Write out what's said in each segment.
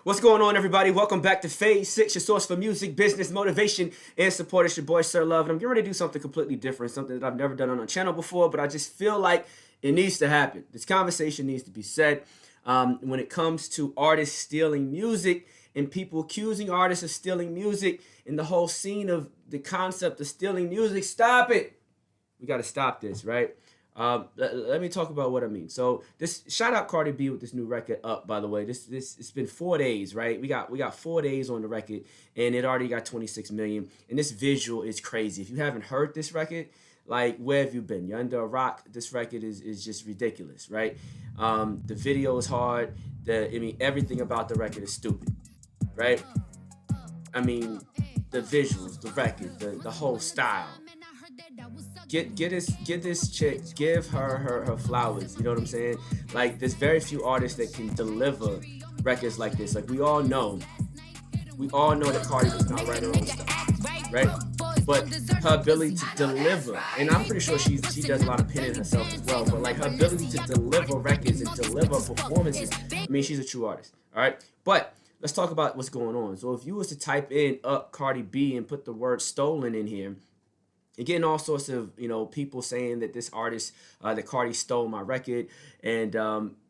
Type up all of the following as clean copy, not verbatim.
What's going on, everybody? Welcome back to Phase 6, your source for music, business, motivation, and support. It's your boy, Sir Love, and I'm getting ready to do something completely different, something that I've never done on a channel before, but I just feel like it needs to happen. This conversation needs to be said when it comes to artists stealing music and people accusing artists of stealing music and the whole scene of the concept of stealing music. Stop it! We got to stop this, right? Let me talk about what I mean. So this shout out Cardi B with this new record up. By the way, this it's been 4 days, right? We got 4 days on the record, and it already got 26 million. And this visual is crazy. If you haven't heard this record, like where have you been? You're under a rock. This record is just ridiculous, right? The video is hard. Everything about the record is stupid, right? I mean, the visuals, the record, the whole style. Get this chick, give her flowers. You know what I'm saying? Like, there's very few artists that can deliver records like this. Like, we all know that Cardi does not write her own stuff, right? But her ability to deliver, and I'm pretty sure she does a lot of penning herself as well, but like her ability to deliver records and deliver performances, I mean, she's a true artist. All right, but let's talk about what's going on. So if you was to type in up Cardi B and put the word stolen in here, you're getting all sorts of, people saying that this artist, that Cardi stole my record. And,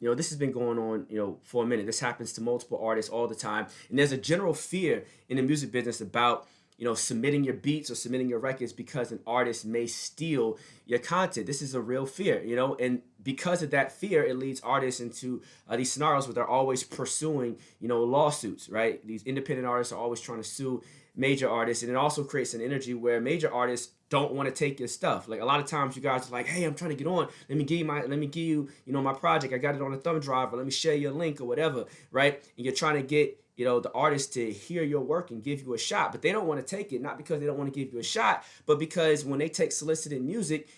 this has been going on, for a minute. This happens to multiple artists all the time. And there's a general fear in the music business about, submitting your beats or submitting your records because an artist may steal your content. This is a real fear, and because of that fear, it leads artists into these scenarios where they're always pursuing, lawsuits, right? These independent artists are always trying to sue major artists, and it also creates an energy where major artists don't want to take your stuff. Like, a lot of times you guys are like, hey, I'm trying to get on. Let me give you, my project. I got it on a thumb drive, or let me share your link or whatever, right? And you're trying to get, the artist to hear your work and give you a shot, but they don't want to take it, not because they don't want to give you a shot, but because when they take solicited music,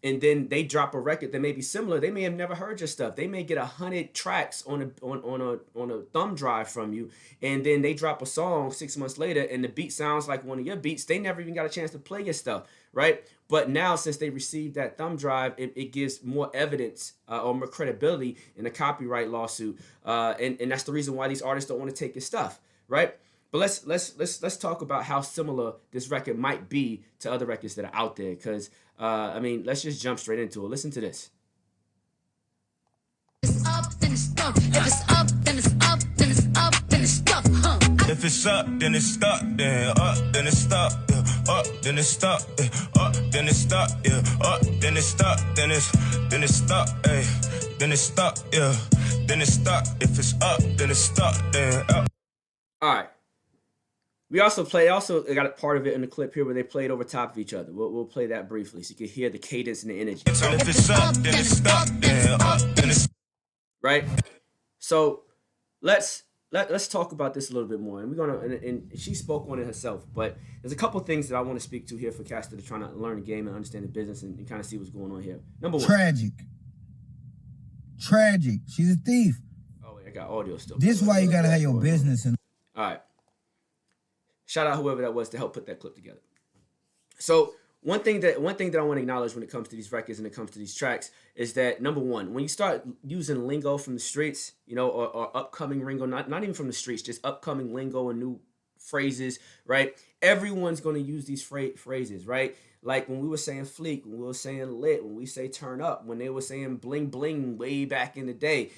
and then they drop a record that may be similar, they may have never heard your stuff. They may get 100 tracks on a thumb drive from you, and then they drop a song 6 months later, and the beat sounds like one of your beats. They never even got a chance to play your stuff, right? But now, since they received that thumb drive, it gives more evidence or more credibility in a copyright lawsuit, and that's the reason why these artists don't want to take your stuff, right? But let's talk about how similar this record might be to other records that are out there. Because let's just jump straight into it. Listen to this. It's up, then it's stuck. If it's up, then it's up, then it's up, then it's stuck. If it's up, then it's stuck. Then up, then it's stuck. Up, then it's stuck. Up, then it's stuck. Yeah. Up, then it's stuck. Then it's stuck. Hey, then it's stuck. Yeah. Then it's stuck. If it's up, then it's stuck. Then up. All right. We also got a part of it in the clip here where they played over top of each other. We'll play that briefly so you can hear the cadence and the energy. If it's up, then it's stuck. Then up, then it's right. So let's talk about this a little bit more. And we're gonna and she spoke on it herself, but there's a couple things that I want to speak to here for cats that are trying to learn the game and understand the business and kind of see what's going on here. Number one. Tragic. She's a thief. Oh wait, I got audio still. This is why you gotta have your business in. All right. Shout out whoever that was to help put that clip together. So one thing that I want to acknowledge when it comes to these records and it comes to these tracks is that, number one, when you start using lingo from the streets, or upcoming lingo, not even from the streets, just upcoming lingo and new phrases, right? Everyone's going to use these phrases, right? Like when we were saying fleek, when we were saying lit, when we say turn up, when they were saying bling bling way back in the day,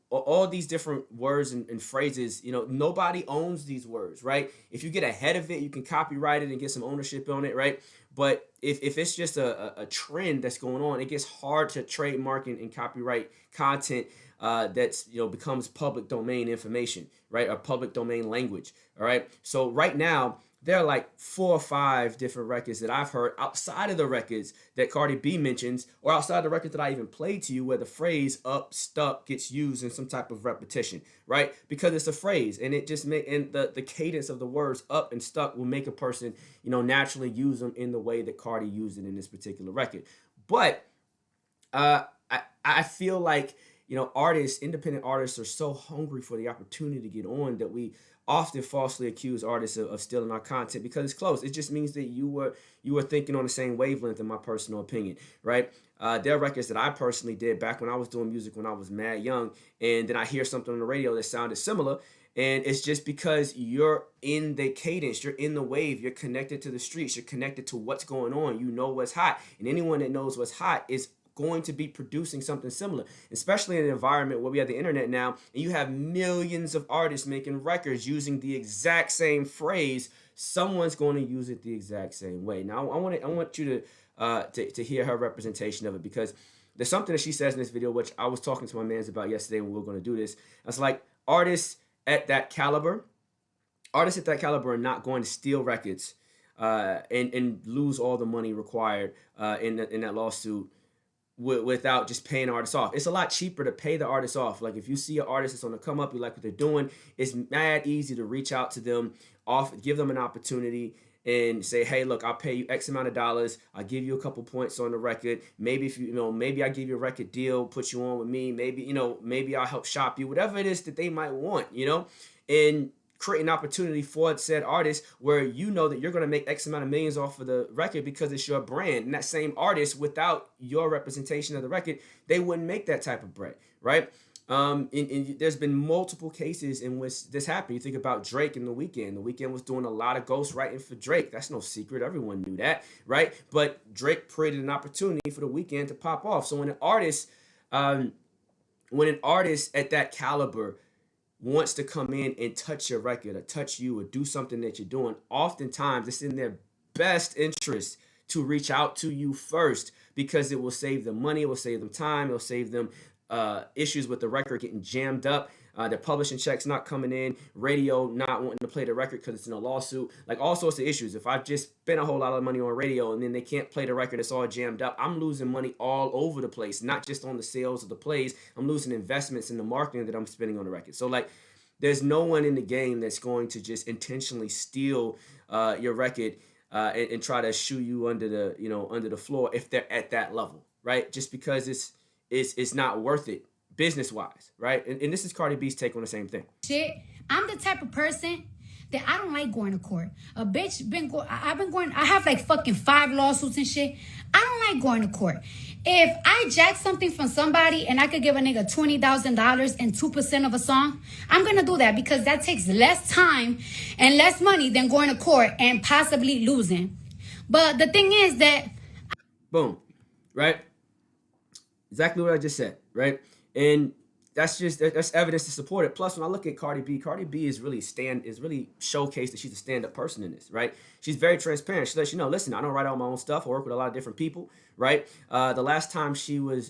all these different words and phrases, nobody owns these words, right? If you get ahead of it, you can copyright it and get some ownership on it, right? But if it's just a trend that's going on, it gets hard to trademark and copyright content that's, becomes public domain information, right? Or public domain language, all right? So right now, there are like 4 or 5 different records that I've heard outside of the records that Cardi B mentions, or outside the records that I even played to you, where the phrase up, stuck gets used in some type of repetition, right? Because it's a phrase, and it just and the cadence of the words up and stuck will make a person, naturally use them in the way that Cardi used it in this particular record. But I feel like, artists, independent artists are so hungry for the opportunity to get on that we often falsely accuse artists of stealing our content because it's close. It just means that you were thinking on the same wavelength, in my personal opinion, right? There are records that I personally did back when I was doing music when I was mad young, and then I hear something on the radio that sounded similar, and it's just because you're in the cadence, you're in the wave, you're connected to the streets, you're connected to what's going on, you know what's hot, and anyone that knows what's hot is going to be producing something similar, especially in an environment where we have the internet now and you have millions of artists making records using the exact same phrase. Someone's going to use it the exact same way. Now I want you to hear her representation of it, because there's something that she says in this video which I was talking to my mans about yesterday when we were going to do this. It's like artists at that caliber are not going to steal records and lose all the money required in that lawsuit without just paying the artist off. It's a lot cheaper to pay the artist off. Like if you see an artist that's on the come up, you like what they're doing, it's mad easy to reach out to them, give them an opportunity and say, hey, look, I'll pay you X amount of dollars. I'll give you a couple points on the record. Maybe if maybe I give you a record deal, put you on with me. Maybe I'll help shop you, whatever it is that they might want, and create an opportunity for said artist where you know that you're going to make X amount of millions off of the record because it's your brand. And that same artist, without your representation of the record, they wouldn't make that type of bread, right? And there's been multiple cases in which this happened. You think about Drake and The Weeknd. The Weeknd was doing a lot of ghostwriting for Drake. That's no secret. Everyone knew that, right? But Drake created an opportunity for The Weeknd to pop off. So when an artist at that caliber wants to come in and touch your record or touch you or do something that you're doing, oftentimes it's in their best interest to reach out to you first, because it will save them money, it will save them time, it will save them issues with the record getting jammed up, their publishing checks not coming in, radio not wanting to play the record because it's in a lawsuit, like all sorts of issues. If I've just spent a whole lot of money on radio and then they can't play the record, it's all jammed up, I'm losing money all over the place, not just on the sales of the plays. I'm losing investments in the marketing that I'm spending on the record. So like, there's no one in the game that's going to just intentionally steal your record and try to shoo you under the floor if they're at that level, right? Just because it's not worth it business wise, right? And this is Cardi B's take on the same thing. Shit, I'm the type of person that I don't like going to court. A bitch I have like fucking 5 lawsuits and shit. I don't like going to court. If I jack something from somebody and I could give a nigga $20,000 and 2% of a song, I'm gonna do that because that takes less time and less money than going to court and possibly losing. But the thing is that... Boom, right? Exactly what I just said, right? And that's evidence to support it. Plus, when I look at Cardi B is really showcased that she's a stand-up person in this, right? She's very transparent. She lets you know, listen, I don't write all my own stuff. I work with a lot of different people, right? Not the last time she was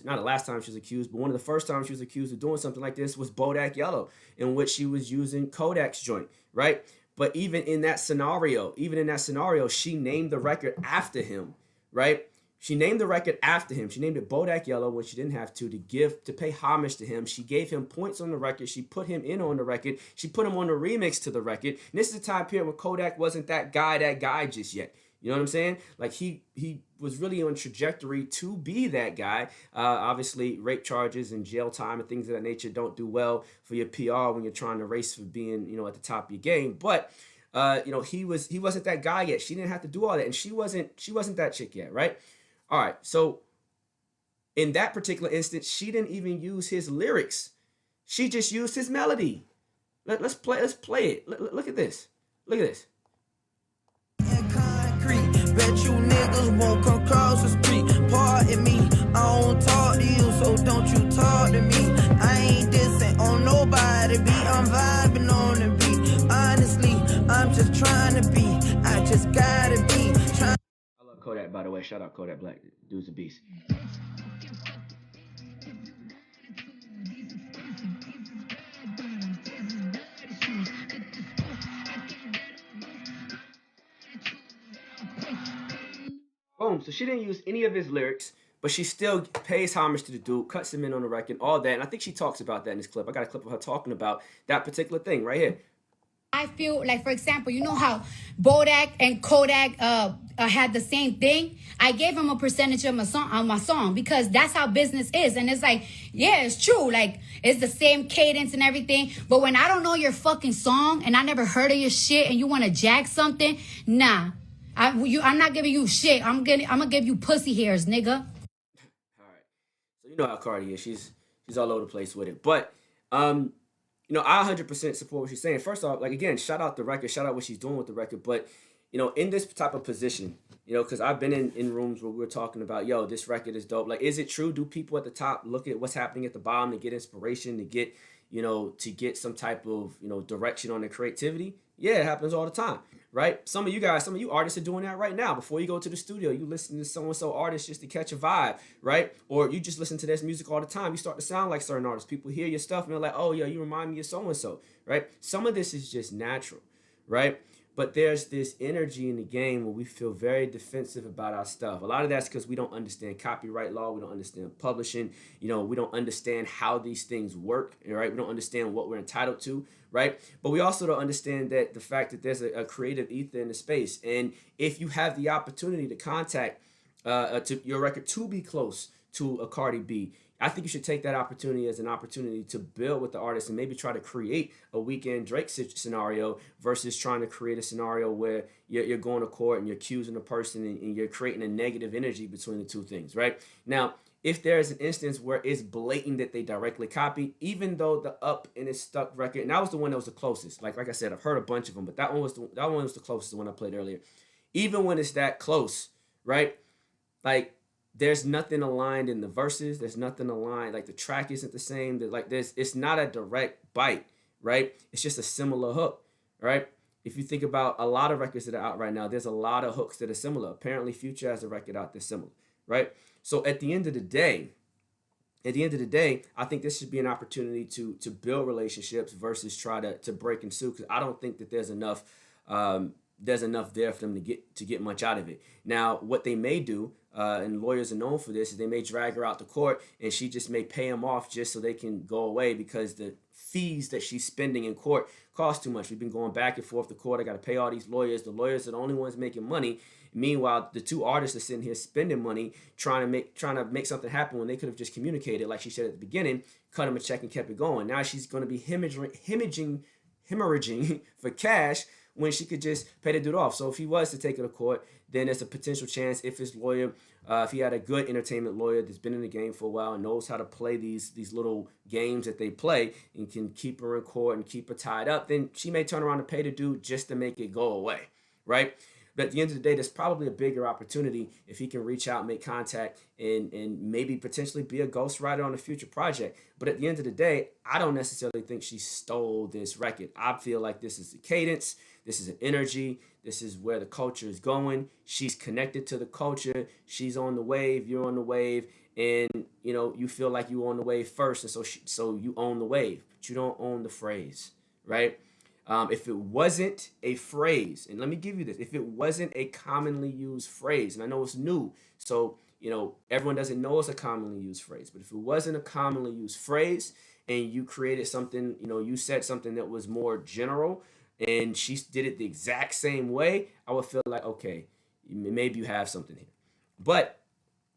accused, but one of the first times she was accused of doing something like this was Bodak Yellow, in which she was using Kodak's joint, right? But even in that scenario, she named the record after him, right? She named the record after him. She named it Bodak Yellow when she didn't have to pay homage to him. She gave him points on the record. She put him in on the record. She put him on the remix to the record. And this is a time period when Kodak wasn't that guy just yet. You know what I'm saying? Like he was really on trajectory to be that guy. Obviously, rape charges and jail time and things of that nature don't do well for your PR when you're trying to race for being, at the top of your game. But he wasn't that guy yet. She didn't have to do all that, and she wasn't that chick yet, right? All right, so in that particular instance, she didn't even use his lyrics. She just used his melody. Let's play it. Look at this. Look at this. Concrete. Bet you niggas won't come cross the street. Pardon me, I don't talk to you, so don't you talk to me. I ain't dissing on nobody beat. I'm vibing on the beat. Honestly, I'm just trying to be. I just gotta be. I love Kodak, by the way. Shout out Kodak Black. Dude's a beast. Boom. So she didn't use any of his lyrics, but she still pays homage to the dude, cuts him in on the record, all that. And I think she talks about that in this clip. I got a clip of her talking about that particular thing right here. I feel like, for example, you know how Bodak and Kodak had the same thing. I gave him a percentage of my song because that's how business is, and it's like, yeah, it's true. Like it's the same cadence and everything. But when I don't know your fucking song and I never heard of your shit, and you want to jack something, nah, I'm not giving you shit. I'm gonna give you pussy hairs, nigga. All right. So you know how Cardi is. She's all over the place with it. But I 100% support what she's saying. First off, like again, shout out the record, shout out what she's doing with the record. But in this type of position, because I've been in rooms where we're talking about, yo, this record is dope. Like, is it true? Do people at the top look at what's happening at the bottom to get inspiration, to get some type of direction on their creativity? Yeah, it happens all the time, right? Some of you artists are doing that right now. Before you go to the studio, you listen to so-and-so artist just to catch a vibe, right? Or you just listen to this music all the time. You start to sound like certain artists. People hear your stuff and they're like, oh, yeah, you remind me of so-and-so, right? Some of this is just natural, right? But there's this energy in the game where we feel very defensive about our stuff. A lot of that's because we don't understand copyright law. We don't understand publishing. We don't understand how these things work, right? We don't understand what we're entitled to, right? But we also don't understand that the fact that there's a creative ether in the space. And if you have the opportunity to contact to your record to be close to a Cardi B, I think you should take that opportunity as an opportunity to build with the artist and maybe try to create a Weekend Drake scenario versus trying to create a scenario where you're going to court and you're accusing a person and you're creating a negative energy between the two things, right? Now, if there is an instance where it's blatant that they directly copied, even though the Up and It's Stuck record, and that was the one that was the closest. Like I said, I've heard a bunch of them, but that one was the closest, the one I played earlier. Even when it's that close, right? Like, there's nothing aligned in the verses. There's nothing aligned. Like the track isn't the same. It's not a direct bite, right? It's just a similar hook, right? If you think about a lot of records that are out right now, there's a lot of hooks that are similar. Apparently, Future has a record out that's similar, right? So at the end of the day, I think this should be an opportunity to build relationships versus try to break and sue, because I don't think that there's enough there for them to get much out of it. Now, what they may do, and lawyers are known for this, is they may drag her out to court and she just may pay them off just so they can go away because the fees that she's spending in court cost too much. We've been going back and forth to court. I got to pay all these lawyers. The lawyers are the only ones making money. Meanwhile, the two artists are sitting here spending money trying to make something happen when they could have just communicated, like she said at the beginning, cut them a check and kept it going. Now she's going to be hemorrhaging for cash when she could just pay the dude off. So if he was to take her to court, then there's a potential chance if his lawyer, if he had a good entertainment lawyer that's been in the game for a while and knows how to play these little games that they play and can keep her in court and keep her tied up, then she may turn around and pay the dude just to make it go away, right? But at the end of the day, there's probably a bigger opportunity if he can reach out, make contact, and maybe potentially be a ghostwriter on a future project. But at the end of the day, I don't necessarily think she stole this record. I feel like this is a cadence. This is an energy. This is where the culture is going. She's connected to the culture. She's on the wave. You're on the wave. And, you feel like you're on the wave first. And so you own the wave, but you don't own the phrase, right? If it wasn't a phrase, and let me give you this, if it wasn't a commonly used phrase, and I know it's new, so, everyone doesn't know it's a commonly used phrase, but if it wasn't a commonly used phrase and you created something, you said something that was more general and she did it the exact same way, I would feel like, okay, maybe you have something here. But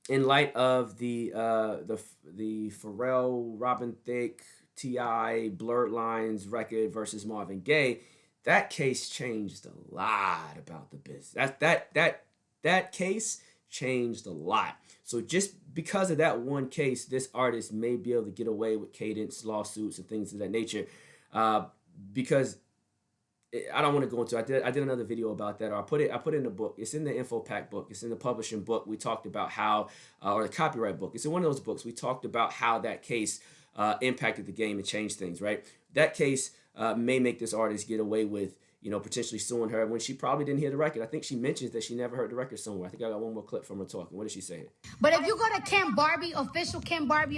in light of the Pharrell, Robin Thicke, T.I., Blurred Lines record versus Marvin Gaye, that case changed a lot about the business. That case changed a lot. So just because of that one case, this artist may be able to get away with cadence lawsuits and things of that nature, because I don't want to go into it. I did another video about that, or I put it in the book. It's in the info pack book. It's in the publishing book. We talked about how, or the copyright book. It's in one of those books. We talked about how that case impacted the game and changed things, right? That case may make this artist get away with, potentially suing her when she probably didn't hear the record. I think she mentions that she never heard the record somewhere. I think I got one more clip from her talking. What did she say? But if you go to Ken Barbie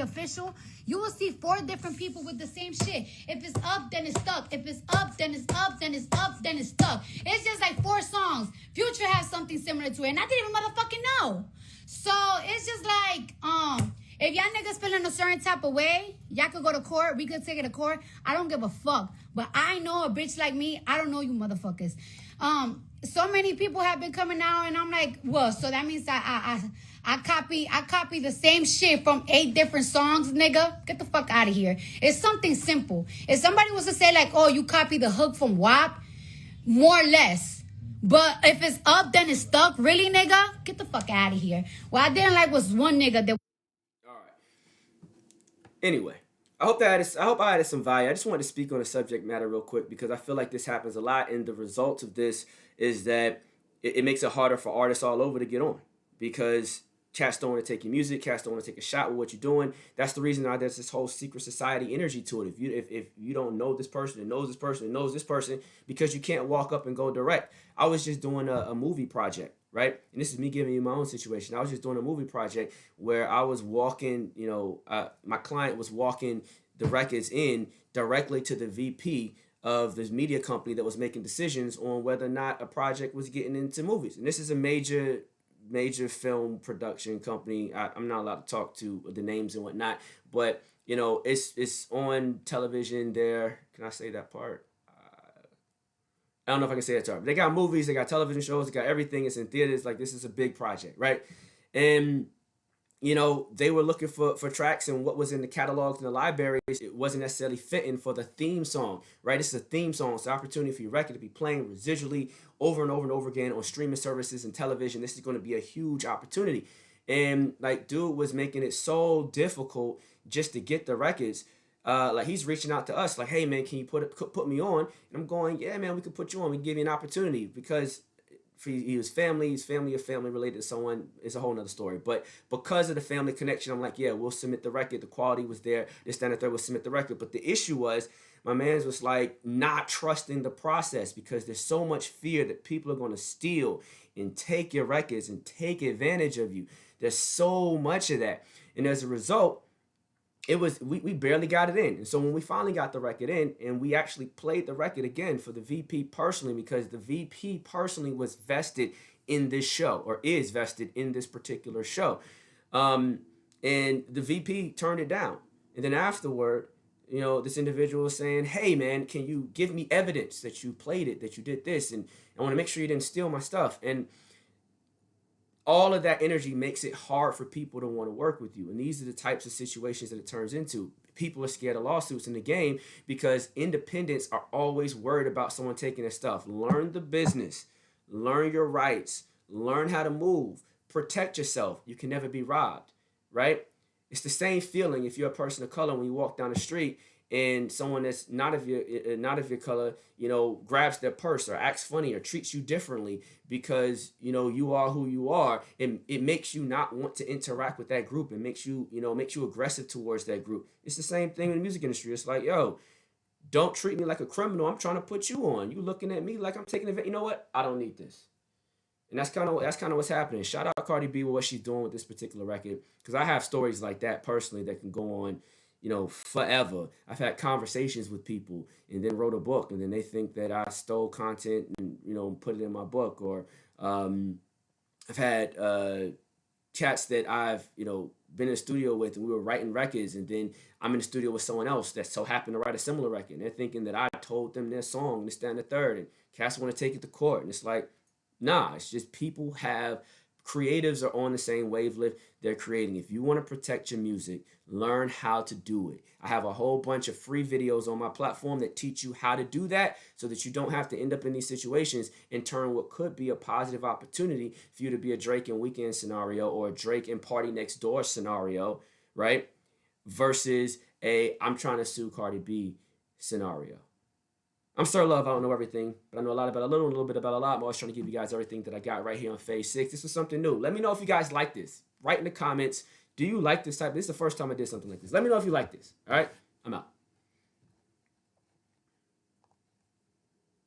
official, you will see 4 different people with the same shit. If it's up, then it's stuck. If it's up, then it's up, then it's up, then it's stuck. It's just like 4 songs. Future has something similar to it, and I didn't even motherfucking know. So it's just like, If y'all niggas feeling a certain type of way, y'all could go to court. We could take it to court. I don't give a fuck. But I know a bitch like me. I don't know you motherfuckers. So many people have been coming out, and I'm like, well, so that means I copy the same shit from 8 different songs, nigga. Get the fuck out of here. It's something simple. If somebody was to say like, oh, you copy the hook from WAP, more or less. But if it's up, then it's stuck. Really, nigga? Get the fuck out of here. What I didn't like was one nigga that. All right. Anyway, I hope I added some value. I just wanted to speak on the subject matter real quick because I feel like this happens a lot, and the result of this is that it makes it harder for artists all over to get on because cats don't want to take your music, cats don't want to take a shot with what you're doing. That's the reason why there's this whole secret society energy to it. If you don't know this person and knows this person and knows this person, because you can't walk up and go direct. I was just doing a movie project, right? And this is me giving you my own situation. I was just doing a movie project where I was walking, my client was walking the records in directly to the VP of this media company that was making decisions on whether or not a project was getting into movies. And this is a major film production company. I'm not allowed to talk to the names and whatnot, but it's on television there. Can I say that part? I don't know if I can say that part. But they got movies, they got television shows, they got everything. It's in theaters. Like, this is a big project, right? And they were looking for tracks, and what was in the catalogs and the libraries, it wasn't necessarily fitting for the theme song, right? This is a theme song. It's an opportunity for your record to be playing residually over and over and over again on streaming services and television. This is going to be a huge opportunity. And like, dude was making it so difficult just to get the records. Like, he's reaching out to us like, hey man, can you put me on? And I'm going, yeah man, we could put you on. We can give you an opportunity, because he was family, he's family or family related to someone. It's a whole nother story. But because of the family connection, I'm like, yeah, we'll submit the record. The quality was there. This, that, and the third, we'll submit the record. But the issue was, my man's was like not trusting the process, because there's so much fear that people are going to steal and take your records and take advantage of you. There's so much of that. And as a result, we barely got it in. And so when we finally got the record in, and we actually played the record again for the VP personally, because the VP personally was vested in this show, or is vested in this particular show. And the VP turned it down. And then afterward, this individual was saying, hey man, can you give me evidence that you played it, that you did this? And I want to make sure you didn't steal my stuff. And all of that energy makes it hard for people to want to work with you. And these are the types of situations that it turns into. People are scared of lawsuits in the game because independents are always worried about someone taking their stuff. Learn the business, learn your rights, learn how to move, protect yourself. You can never be robbed, right? It's the same feeling if you're a person of color when you walk down the street and someone that's not of your color, grabs their purse or acts funny or treats you differently because, you are who you are. And it makes you not want to interact with that group. It makes you aggressive towards that group. It's the same thing in the music industry. It's like, yo, don't treat me like a criminal. I'm trying to put you on. You looking at me like I'm taking advantage. You know what? I don't need this. And that's kind of what's happening. Shout out Cardi B with what she's doing with this particular record, because I have stories like that personally that can go on forever. I've had conversations with people and then wrote a book, and then they think that I stole content and, put it in my book. Or I've had chats that I've, been in the studio with, and we were writing records, and then I'm in the studio with someone else that so happened to write a similar record. And they're thinking that I told them their song, this, that, and the third, and cats want to take it to court. And it's like, nah, it's just creatives are on the same wavelength. They're creating. If you want to protect your music, learn how to do it. I have a whole bunch of free videos on my platform that teach you how to do that, so that you don't have to end up in these situations and turn what could be a positive opportunity for you to be a Drake and Weeknd scenario, or a Drake and Party Next Door scenario, right? Versus a I'm trying to sue Cardi B scenario. I'm Sir Love. I don't know everything, but I know a lot about a little bit about a lot. I'm always trying to give you guys everything that I got right here on Phase 6. This was something new. Let me know if you guys like this. Write in the comments. Do you like this type? This is the first time I did something like this. Let me know if you like this. All right? I'm out.